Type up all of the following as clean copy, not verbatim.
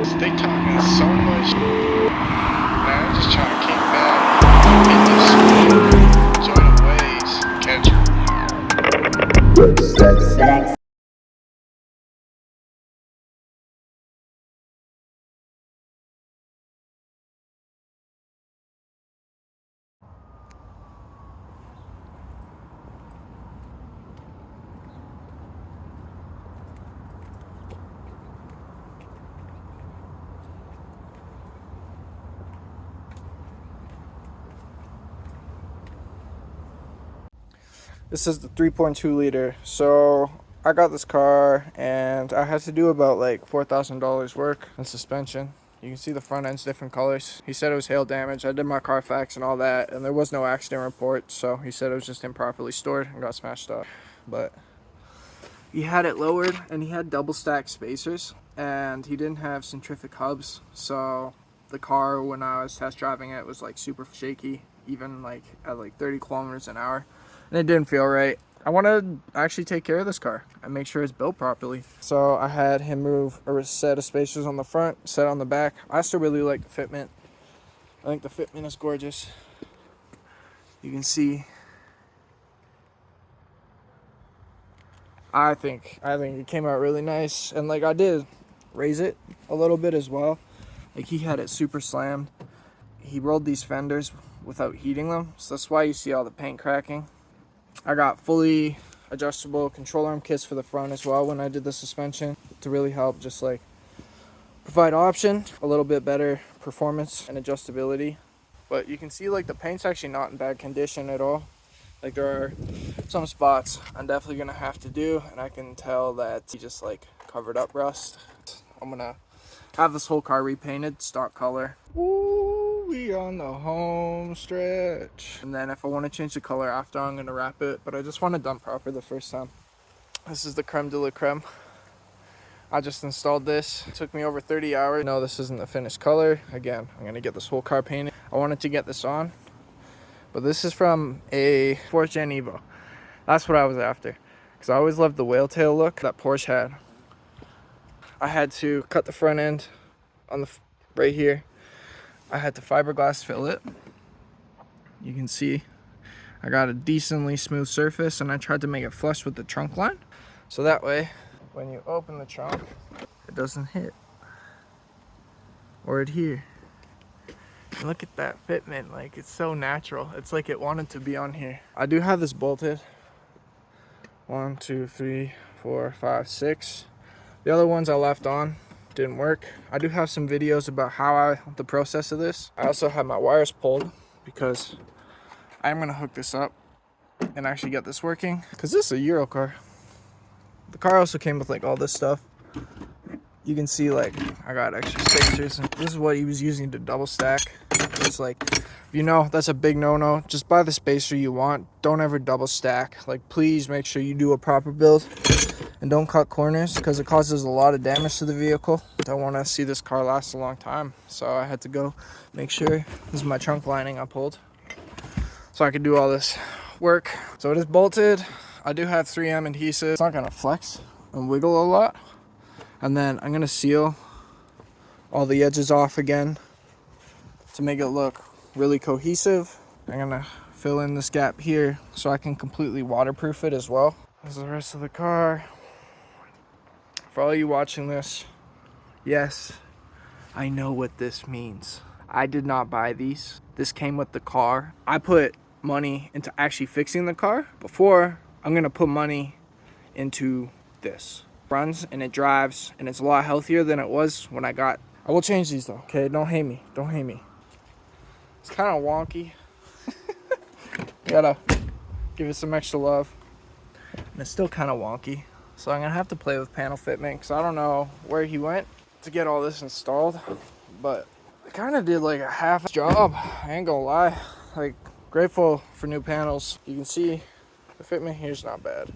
They talking so much. Man, I'm just trying to kick back, hit this speed, enjoy the waves, catch it. This is the 3.2 liter. So I got this car and I had to do about like $4,000 work on suspension. You can see the front end's different colors. He said it was hail damage. I did my Carfax and all that, and there was no accident report. So he said it was just improperly stored and got smashed up. But he had it lowered and he had double stacked spacers and he didn't have centrifugal hubs. So the car, when I was test driving it, was like super shaky, even like at like 30 kilometers an hour. And it didn't feel right. I want to actually take care of this car and make sure it's built properly. So I had him move a set of spacers on the front, set on the back. I still really like the fitment. I think the fitment is gorgeous. You can see. I think it came out really nice. And like I did raise it a little bit as well. Like he had it super slammed. He rolled these fenders without heating them. So that's why you see all the paint cracking. I got fully adjustable control arm kits for the front as well when I did the suspension to really help just like provide option, a little bit better performance and adjustability. But you can see like the paint's actually not in bad condition at all. Like there are some spots I'm definitely gonna have to do, and I can tell that he just like covered up rust. I'm gonna have this whole car repainted stock color. Ooh, we on the home stretch. And then if I want to change the color after, I'm gonna wrap it, but I just want it done proper the first time. This is the creme de la creme. I just installed this. It took me over 30 hours. No, this isn't the finished color. Again, I'm gonna get this whole car painted. I wanted to get this on, but this is from a 4th Gen Evo. That's what I was after, because I always loved the whale tail look that Porsche had. I had to cut the front end on the right here. I had to fiberglass fill it. You can see I got a decently smooth surface, and I tried to make it flush with the trunk line, so that way when you open the trunk it doesn't hit or adhere. And look at that fitment, like it's so natural. It's like it wanted to be on here. I do have this bolted. 1, 2, 3, 4, 5, 6. The other ones I left on didn't work. I do have some videos about the process of this. I also have my wires pulled because I'm gonna hook this up and actually get this working, because this is a Euro car. The car also came with like all this stuff. You can see like I got extra spacers, and this is what he was using to double stack. It's like, you know, that's a big no-no. Just buy the spacer you want. Don't ever double stack. Like, please make sure you do a proper build and don't cut corners, because it causes a lot of damage to the vehicle. I want to see this car last a long time, so I had to go make sure. This is my trunk lining I pulled so I could do all this work. So it is bolted. I do have 3M adhesive. It's not gonna flex and wiggle a lot. And then I'm gonna seal all the edges off again to make it look really cohesive. I'm gonna fill in this gap here so I can completely waterproof it as well. This is the rest of the car. For all you watching this, yes, I know what this means. I did not buy these. This came with the car. I put money into actually fixing the car before I'm gonna put money into this. It runs and it drives, and it's a lot healthier than it was when I got. I will change these though, okay? Don't hate me, don't hate me. It's kind of wonky. Gotta give it some extra love. And it's still kind of wonky. So I'm gonna have to play with panel fitment, because I don't know where he went to get all this installed, but I kind of did like a half job. I ain't gonna lie. Like, grateful for new panels. You can see the fitment here's not bad.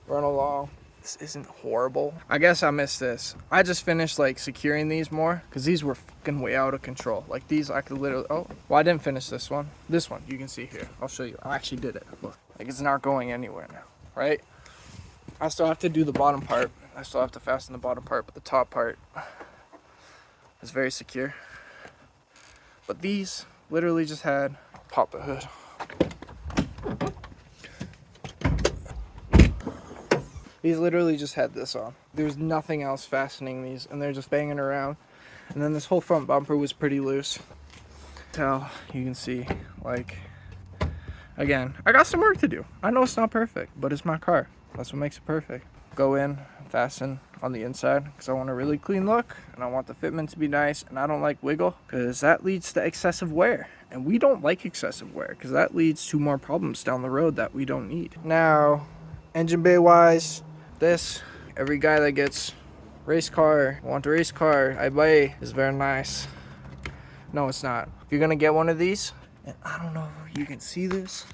Run along. This isn't horrible. I guess I missed this. I just finished like securing these more, because these were fucking way out of control. Like these I could literally, oh, well, I didn't finish this one. This one you can see here. I'll show you. I actually did it. Look, like it's not going anywhere now, right? I still have to do the bottom part. I still have to fasten the bottom part, but the top part, It's very secure. But these literally just had, pop the hood. These literally just had this on. There's nothing else fastening these, and they're just banging around. And then this whole front bumper was pretty loose. Tell you can see, like, again, I got some work to do. I know it's not perfect, but it's my car. That's what makes it perfect. Go in, fasten on the inside because I want a really clean look and I want the fitment to be nice, and I don't like wiggle because that leads to excessive wear. And we don't like excessive wear because that leads to more problems down the road that we don't need. Now, engine bay wise, this, every guy that gets race car, want a race car, I buy, is very nice. No, it's not. If you're gonna get one of these, and I don't know if you can see this,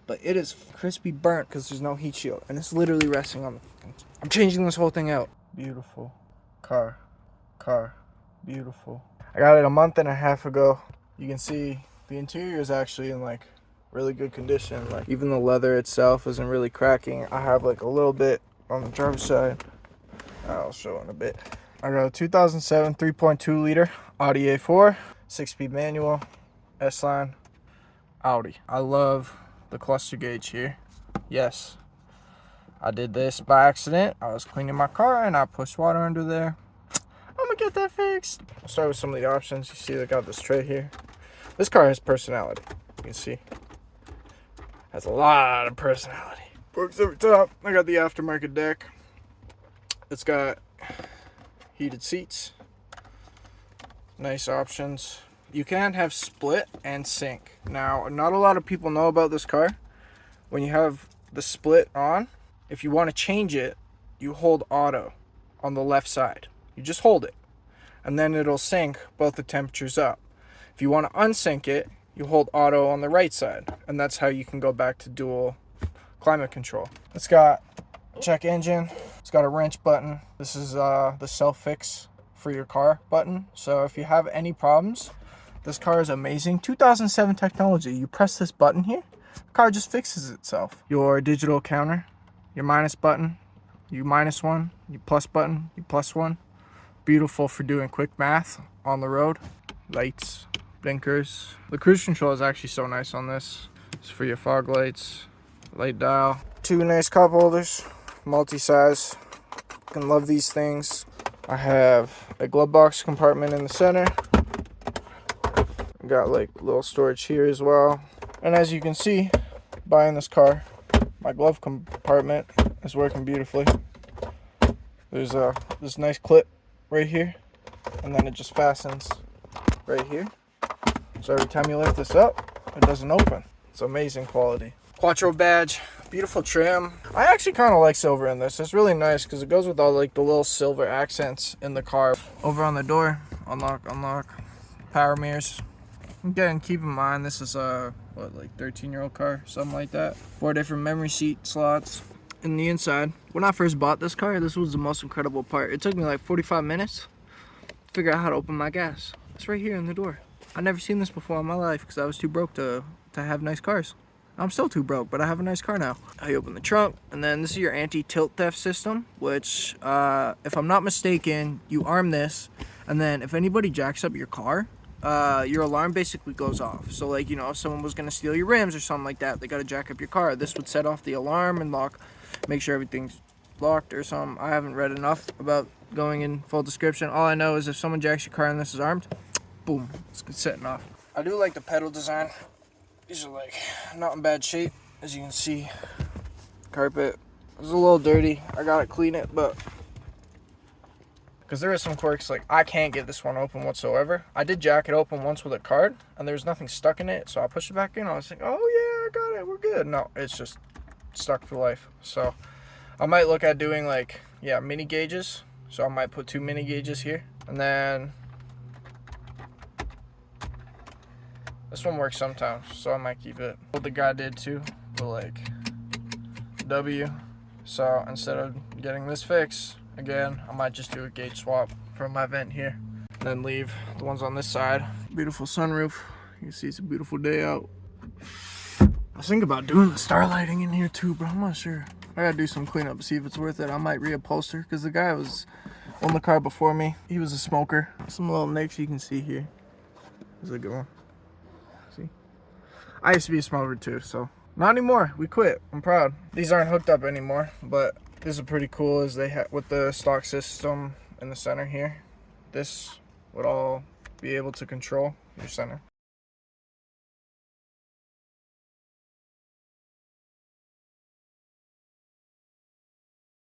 but it is crispy burnt because there's no heat shield, and it's literally resting on the. I'm changing this whole thing out. Beautiful car, beautiful. I got it a month and a half ago. You can see the interior is actually in like really good condition. Like even the leather itself isn't really cracking. I have like a little bit on the driver's side. I'll show in a bit. I got a 2007 3.2 liter Audi A4, 6-speed manual, S-Line, Audi. I love the cluster gauge here. Yes, I did this by accident. I was cleaning my car and I pushed water under there. I'm gonna get that fixed. I'll start with some of the options. You see, I got this tray here. This car has personality. You can see, has a lot of personality. Works every top. I got the aftermarket deck. It's got heated seats. Nice options. You can have split and sync. Now, not a lot of people know about this car. When you have the split on, if you want to change it, you hold auto on the left side. You just hold it, and then it'll sync both the temperatures up. If you want to unsync it, you hold auto on the right side, and that's how you can go back to dual climate control. It's got check engine. It's got a wrench button. This is the self-fix for your car button. So if you have any problems, this car is amazing. 2007 technology. You press this button here, the car just fixes itself. Your digital counter, your minus button, you -1, your plus button, you +1. Beautiful for doing quick math on the road. Lights, blinkers. The cruise control is actually so nice on this. It's for your fog lights, light dial. 2 nice cup holders, multi-size. Can love these things. I have a glove box compartment in the center. Got like a little storage here as well. And as you can see, buying this car, my glove compartment is working beautifully. There's this nice clip right here, and then it just fastens right here. So every time you lift this up, it doesn't open. It's amazing quality. Quattro badge, beautiful trim. I actually kind of like silver in this. It's really nice because it goes with all like the little silver accents in the car. Over on the door, unlock, power mirrors. Again, keep in mind this is a what, like 13-year-old car, something like that. 4 different memory seat slots. In the inside, when I first bought this car, this was the most incredible part. It took me like 45 minutes to figure out how to open my gas. It's right here in the door. I've never seen this before in my life because I was too broke to have nice cars. I'm still too broke, but I have a nice car now. I open the trunk, and then this is your anti-tilt theft system, which, if I'm not mistaken, you arm this, and then if anybody jacks up your car, your alarm basically goes off. So like, you know, if someone was gonna steal your rims or something like that, they gotta jack up your car. This would set off the alarm and lock, make sure everything's locked or something. I haven't read enough about going in full description. All I know is if someone jacks your car and this is armed, boom, it's setting off. I do like the pedal design. These are like not in bad shape. As you can see, carpet is a little dirty. I gotta clean it, but because there are some quirks, like I can't get this one open whatsoever. I did jack it open once with a card and there was nothing stuck in it, so I pushed it back in. I was like, oh yeah, I got it, we're good. No, it's just stuck for life. So I might look at doing like, yeah, mini gauges. So I might put 2 mini gauges here, and then this one works sometimes, so I might keep it. What the guy did too, but like W. So instead of getting this fixed, again, I might just do a gauge swap for my vent here, and then leave the ones on this side. Beautiful sunroof. You can see it's a beautiful day out. I was thinking about doing the star lighting in here too, but I'm not sure. I gotta do some cleanup, see if it's worth it. I might reupholster, because the guy was owned the car before me. He was a smoker. Some little nicks you can see here. This is a good one. See? I used to be a smoker too, so. Not anymore. We quit. I'm proud. These aren't hooked up anymore, but this is pretty cool as they have with the stock system in the center here. This would all be able to control your center.